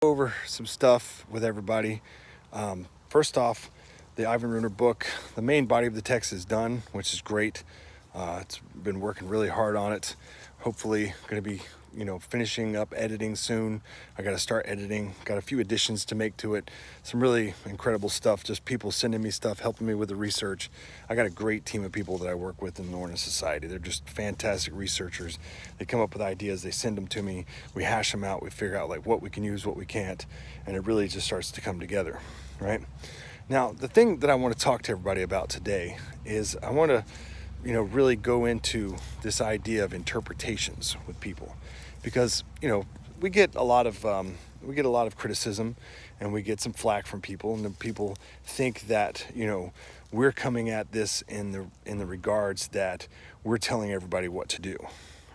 Over some stuff with everybody. First off, the Ivan Runer book, the main body of the text is done, which is great. It's been working really hard on it. Hopefully going to be, finishing up editing soon. I got to start editing. Got a few additions to make to it. Some really incredible stuff. Just people sending me stuff, helping me with the research. I got a great team of people that I work with in the Lorna Society. They're just fantastic researchers. They come up with ideas, they send them to me, we hash them out, we figure out like what we can use, what we can't, and it really just starts to come together, right? Now, the thing that I want to talk to everybody about today is I want to really go into this idea of interpretations with people, because we get a lot of criticism, and we get some flack from people, and then people think that we're coming at this in the regards that we're telling everybody what to do,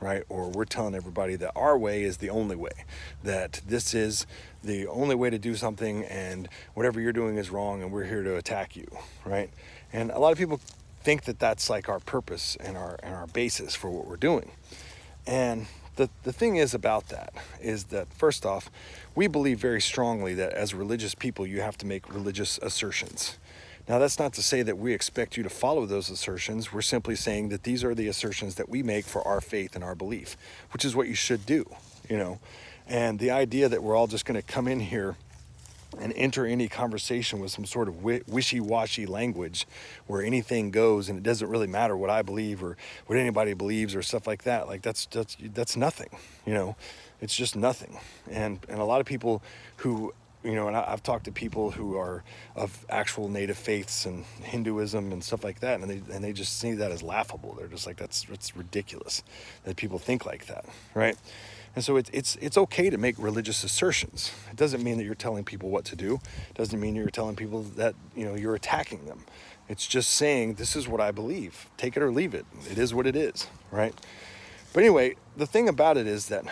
right? Or we're telling everybody that our way is the only way, that this is the only way to do something, and whatever you're doing is wrong, and we're here to attack you, right? And a lot of people think that that's like our purpose and our basis for what we're doing. And the thing is about that is that, first off, we believe very strongly that as religious people, you have to make religious assertions. Now, that's not to say that we expect you to follow those assertions. We're simply saying that these are the assertions that we make for our faith and our belief, which is what you should do, And the idea that we're all just going to come in here and enter any conversation with some sort of wishy-washy language where anything goes and it doesn't really matter what I believe or what anybody believes or stuff like that, like that's nothing, it's just nothing. And a lot of people who, and I've talked to people who are of actual native faiths and Hinduism and stuff like that, and they just see that as laughable. They're just like, it's ridiculous that people think like that, right? And so it's okay to make religious assertions. It doesn't mean that you're telling people what to do. It doesn't mean you're telling people that you're attacking them. It's just saying, this is what I believe. Take it or leave it. It is what it is, right? But anyway, the thing about it is that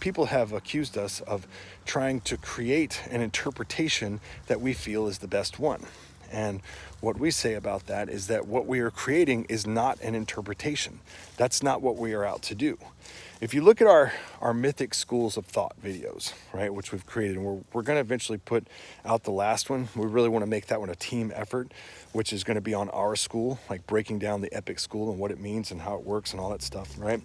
people have accused us of trying to create an interpretation that we feel is the best one. And what we say about that is that what we are creating is not an interpretation. That's not what we are out to do. If you look at our mythic schools of thought videos, right, which we've created, and we're going to eventually put out the last one. We really want to make that one a team effort, which is going to be on our school, like breaking down the Epic School and what it means and how it works and all that stuff, right?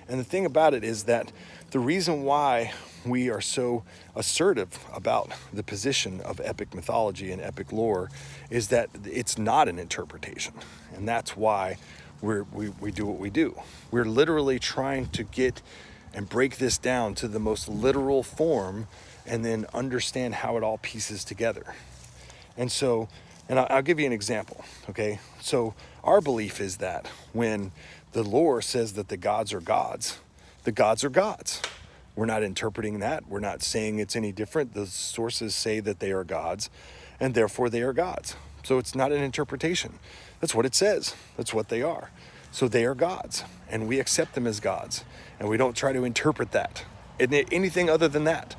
And the thing about it is that the reason why we are so assertive about the position of epic mythology and epic lore is that it's not an interpretation. And that's why we do what we do. We're literally trying to get and break this down to the most literal form and then understand how it all pieces together. And so, and I'll give you an example, okay? So our belief is that when the lore says that the gods are gods, the gods are gods. We're not interpreting that. We're not saying it's any different. The sources say that they are gods, and therefore they are gods. So it's not an interpretation. That's what it says. That's what they are. So they are gods, and we accept them as gods, and we don't try to interpret that, anything other than that.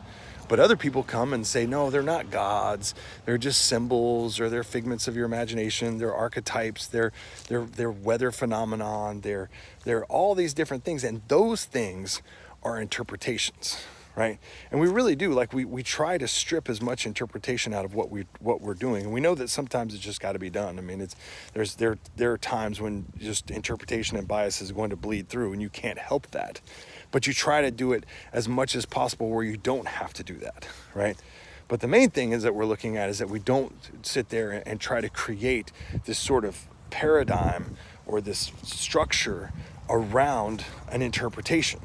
But other people come and say, no, they're not gods. They're just symbols, or they're figments of your imagination. They're archetypes. They're weather phenomenon. They're all these different things, and those things are interpretations, right? And we really do, like we try to strip as much interpretation out of what we're doing, and we know that sometimes it's just got to be done. I mean, there are times when just interpretation and bias is going to bleed through, and you can't help that. But you try to do it as much as possible where you don't have to do that, right? But the main thing is that we're looking at is that we don't sit there and try to create this sort of paradigm or this structure around an interpretation.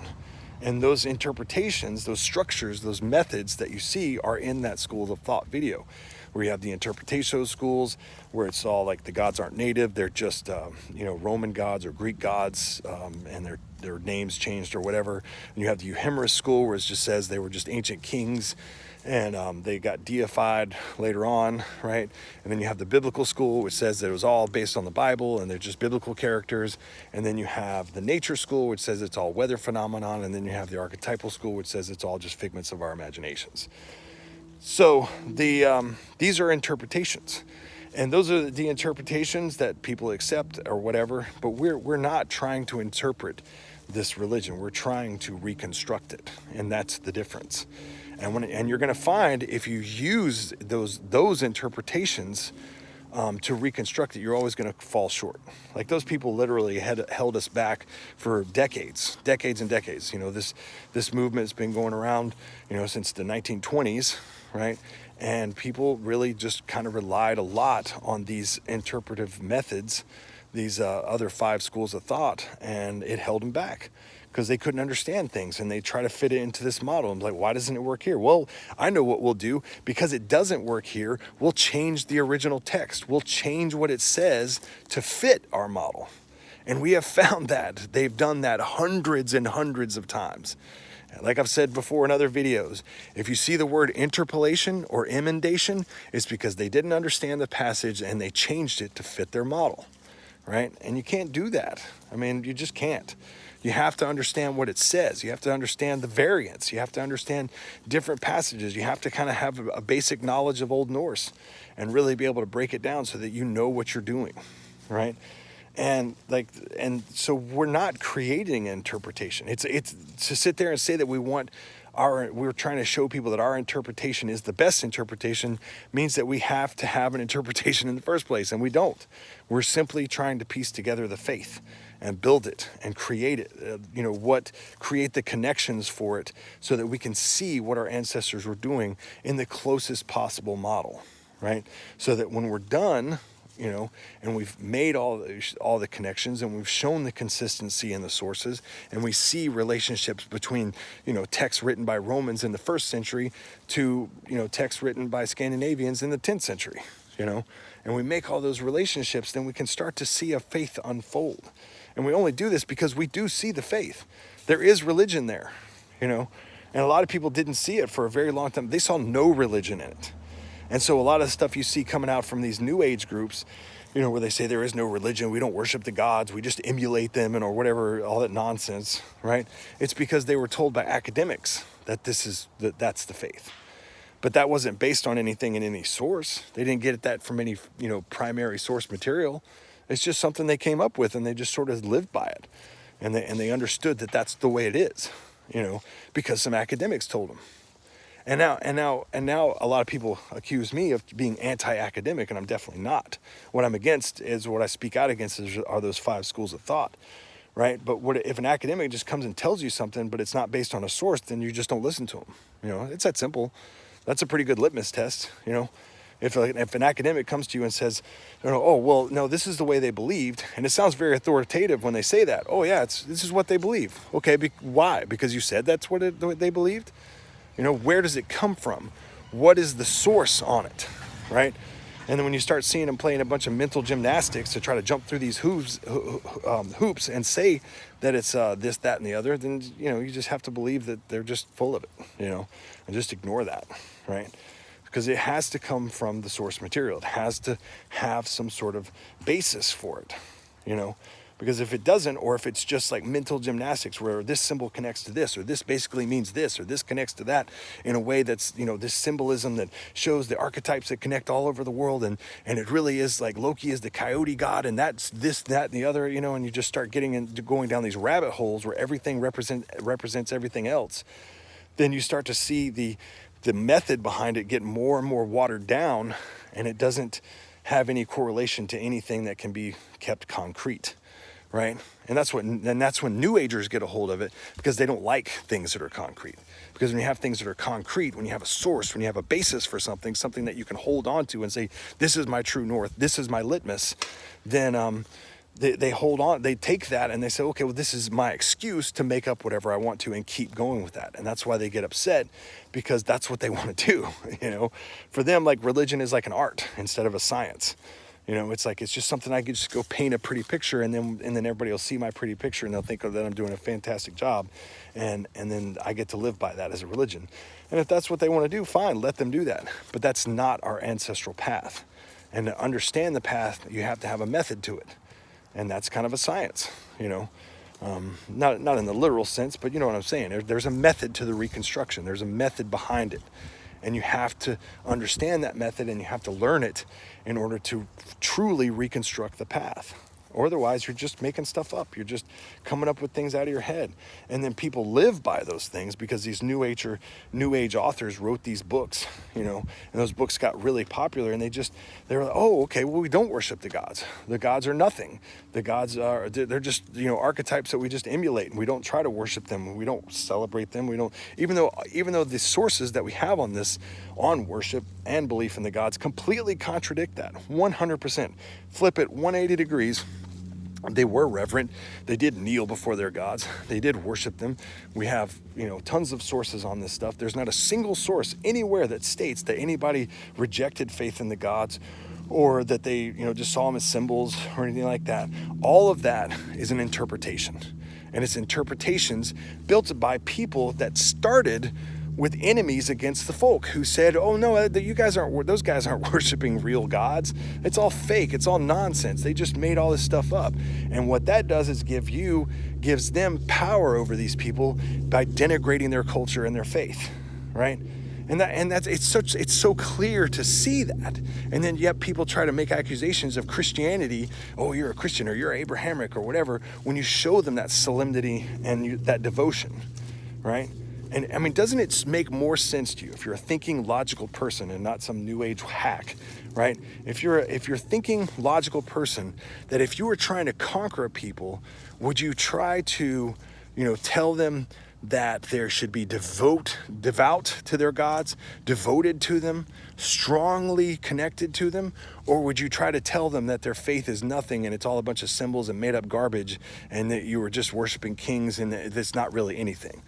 And those interpretations, those structures, those methods that you see are in that Schools of Thought video, where you have the interpretation schools, where it's all like the gods aren't native, they're just Roman gods or Greek gods, and their names changed or whatever. And you have the Euhemerus school, where it just says they were just ancient kings, and they got deified later on, right? And then you have the biblical school, which says that it was all based on the Bible and they're just biblical characters. And then you have the nature school, which says it's all weather phenomenon. And then you have the archetypal school, which says it's all just figments of our imaginations. So these are interpretations. And those are the interpretations that people accept or whatever, but we're not trying to interpret this religion. We're trying to reconstruct it, and that's the difference. And you're going to find if you use those interpretations to reconstruct it, you're always going to fall short. Like those people literally held us back for decades and decades. This movement has been going around, since the 1920s, right? And people really just kind of relied a lot on these interpretive methods, these other 5 schools of thought, and it held them back because they couldn't understand things, and they try to fit it into this model. I'm like, why doesn't it work here? Well, I know what we'll do. Because it doesn't work here, we'll change the original text. We'll change what it says to fit our model. And we have found that. They've done that hundreds and hundreds of times. Like I've said before in other videos, if you see the word interpolation or emendation, it's because they didn't understand the passage and they changed it to fit their model, right? And you can't do that. I mean, you just can't. You have to understand what it says. You have to understand the variants. You have to understand different passages. You have to kind of have a basic knowledge of Old Norse and really be able to break it down so that you know what you're doing, right? And so we're not creating interpretation. It's to sit there and say that we're trying to show people that our interpretation is the best interpretation means that we have to have an interpretation in the first place, and we don't. We're simply trying to piece together the faith and build it and create it, create the connections for it so that we can see what our ancestors were doing in the closest possible model, right? So that when we're done, and we've made all the connections and we've shown the consistency in the sources, and we see relationships between, texts written by Romans in the 1st century to, texts written by Scandinavians in the 10th century, and we make all those relationships, then we can start to see a faith unfold. And we only do this because we do see the faith. There is religion there, and a lot of people didn't see it for a very long time. They saw no religion in it. And so a lot of the stuff you see coming out from these New Age groups, where they say there is no religion, we don't worship the gods, we just emulate them or whatever, all that nonsense, right? It's because they were told by academics that that's the faith. But that wasn't based on anything in any source. They didn't get that from any, primary source material. It's just something they came up with, and they just sort of lived by it. And they understood that that's the way it is, because some academics told them. And now a lot of people accuse me of being anti-academic, and I'm definitely not. What I'm against is what I speak out against are those 5 schools of thought, right? But if an academic just comes and tells you something, but it's not based on a source, then you just don't listen to them. It's that simple. That's a pretty good litmus test, If an academic comes to you and says, oh, well, no, this is the way they believed, and it sounds very authoritative when they say that. Oh, yeah, this is what they believe. Okay, why? Because you said that's what they believed? Where does it come from? What is the source on it, right? And then when you start seeing them playing a bunch of mental gymnastics to try to jump through these hoops and say that it's this, that, and the other, then, you just have to believe that they're just full of it, and just ignore that, right? Because it has to come from the source material. It has to have some sort of basis for it, Because if it doesn't, or if it's just like mental gymnastics where this symbol connects to this, or this basically means this, or this connects to that in a way that's, this symbolism that shows the archetypes that connect all over the world, and it really is like Loki is the coyote god, and that's this, that, and the other, and you just start going down these rabbit holes where everything represents everything else, then you start to see the method behind it get more and more watered down, and it doesn't have any correlation to anything that can be kept concrete. Right? And that's when New Agers get a hold of it, because they don't like things that are concrete. Because when you have things that are concrete, when you have a source, when you have a basis for something that you can hold on to and say, this is my true north, this is my litmus, then they hold on, they take that and they say, okay, well, this is my excuse to make up whatever I want to and keep going with that. And that's why they get upset, because that's what they want to do. For them, like, religion is like an art instead of a science. It's like, it's just something I could just go paint a pretty picture, and then everybody will see my pretty picture and they'll think that I'm doing a fantastic job, and then I get to live by that as a religion. And if that's what they want to do, fine, let them do that. But that's not our ancestral path. And to understand the path, you have to have a method to it. And that's kind of a science, not in the literal sense, but you know what I'm saying. There's a method to the reconstruction. There's a method behind it. And you have to understand that method, and you have to learn it in order to truly reconstruct the path. Or otherwise, you're just making stuff up. You're just coming up with things out of your head. And then people live by those things because these New Age authors wrote these books, and those books got really popular, and they're like, oh, okay, well, we don't worship the gods. The gods are nothing. The gods they're just, archetypes that we just emulate, and we don't try to worship them. We don't celebrate them. We don't, even though the sources that we have on worship and belief in the gods completely contradict that 100%. Flip it 180 degrees. They were reverent. They did kneel before their gods. They did worship them. We have, tons of sources on this stuff. There's not a single source anywhere that states that anybody rejected faith in the gods or that they, just saw them as symbols or anything like that. All of that is an interpretation. And it's interpretations built by people that started with enemies against the folk who said, oh no, those guys aren't worshiping real gods. It's all fake. It's all nonsense. They just made all this stuff up. And what that does is gives them power over these people by denigrating their culture and their faith, right? It's so clear to see that. And then yet people try to make accusations of Christianity. Oh, you're a Christian or you're Abrahamic or whatever, when you show them that solemnity and that devotion, right? And I mean, doesn't it make more sense to you if you're a thinking, logical person and not some New Age hack, right? If you're thinking, logical person, that if you were trying to conquer a people, would you try to, tell them that there should be devout to their gods, devoted to them, strongly connected to them? Or would you try to tell them that their faith is nothing and it's all a bunch of symbols and made up garbage and that you were just worshiping kings and it's not really anything?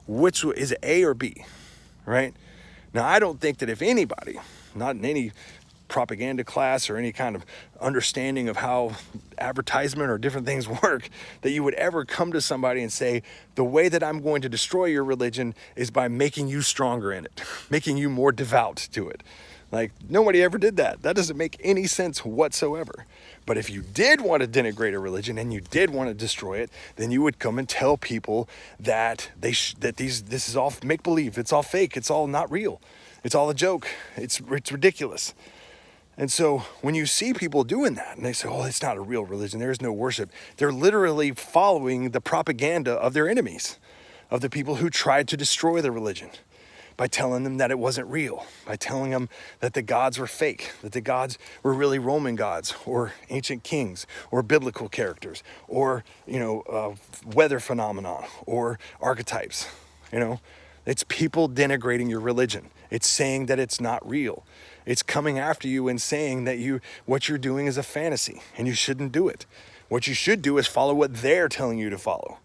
Which is it, A or B, right? Now, I don't think that if anybody, not in any propaganda class or any kind of understanding of how advertisement or different things work, that you would ever come to somebody and say, the way that I'm going to destroy your religion is by making you stronger in it, making you more devout to it. Like, nobody ever did that. That doesn't make any sense whatsoever. But if you did want to denigrate a religion and you did want to destroy it, then you would come and tell people that this is all make-believe, it's all fake, it's all not real, it's all a joke, it's ridiculous. And so when you see people doing that and they say, oh, it's not a real religion, there is no worship, they're literally following the propaganda of their enemies, of the people who tried to destroy the religion, by telling them that it wasn't real, by telling them that the gods were fake, that the gods were really Roman gods or ancient kings or biblical characters or, weather phenomenon or archetypes. It's people denigrating your religion. It's saying that it's not real. It's coming after you and saying that what you're doing is a fantasy and you shouldn't do it. What you should do is follow what they're telling you to follow.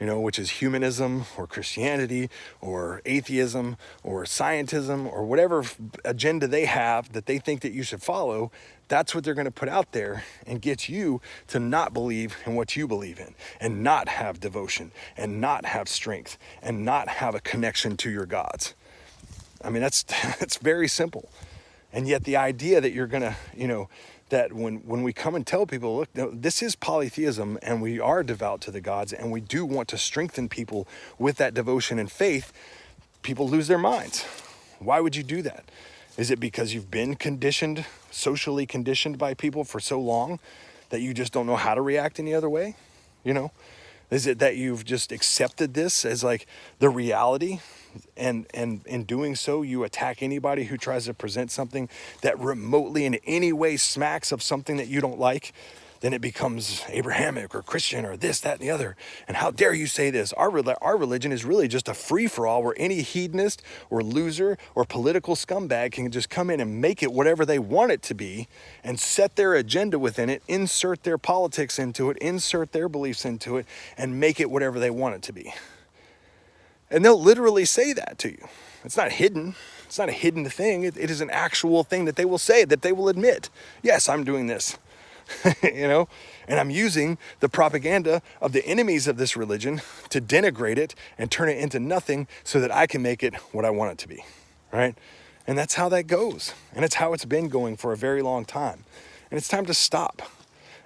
Which is humanism or Christianity or atheism or scientism or whatever agenda they have that they think that you should follow. That's what they're going to put out there and get you to not believe in what you believe in and not have devotion and not have strength and not have a connection to your gods. I mean, that's very simple. And yet the idea that you're going to, that when we come and tell people, look, this is polytheism and we are devout to the gods and we do want to strengthen people with that devotion and faith, people lose their minds. Why would you do that? Is it because you've been socially conditioned by people for so long that you just don't know how to react any other way? Is it that you've just accepted this as like the reality? And in doing so, you attack anybody who tries to present something that remotely in any way smacks of something that you don't like. Then it becomes Abrahamic or Christian or this, that, and the other. And how dare you say this? Our religion is really just a free-for-all where any hedonist or loser or political scumbag can just come in and make it whatever they want it to be and set their agenda within it, insert their politics into it, insert their beliefs into it, and make it whatever they want it to be. And they'll literally say that to you. It's not hidden. It's not a hidden thing. It is an actual thing that they will say, that they will admit. Yes, I'm doing this. And I'm using the propaganda of the enemies of this religion to denigrate it and turn it into nothing so that I can make it what I want it to be, right? And that's how that goes. And it's how it's been going for a very long time. And it's time to stop.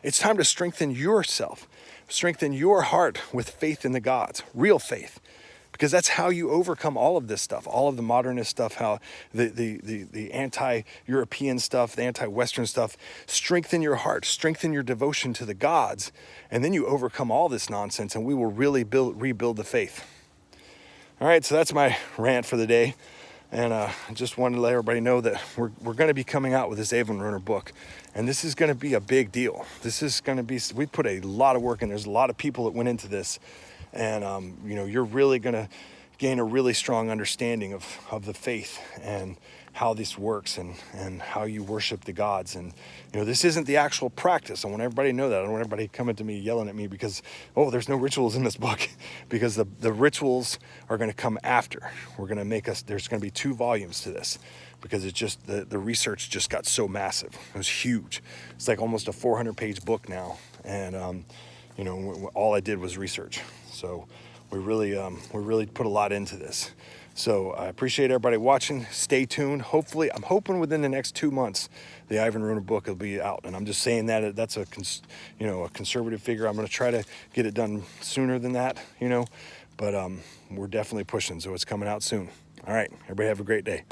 It's time to strengthen yourself, strengthen your heart with faith in the gods, real faith. because that's how you overcome all of this stuff, all of the modernist stuff, how the anti-European stuff, the anti-Western stuff. Strengthen your heart, strengthen your devotion to the gods, and then you overcome all this nonsense, and we will really rebuild the faith. All right, so that's my rant for the day. And I just wanted to let everybody know that we're going to be coming out with this Evenruner book. And this is going to be a big deal. This is going to be, we put a lot of work in. There's a lot of people that went into this. And, you're really going to gain a really strong understanding of the faith and how this works and how you worship the gods. And, this isn't the actual practice. I want everybody to know that. I don't want everybody coming to me yelling at me because, there's no rituals in this book. Because the rituals are going to come after. We're going to there's going to be 2 volumes to this, because it's just, the research just got so massive. It was huge. It's like almost a 400-page book now. And, all I did was research. So we really put a lot into this. So I appreciate everybody watching. Stay tuned. Hopefully, I'm hoping within the next 2 months, the Evenruner book will be out. And I'm just saying that's a conservative figure. I'm going to try to get it done sooner than that, but we're definitely pushing. So it's coming out soon. All right, everybody have a great day.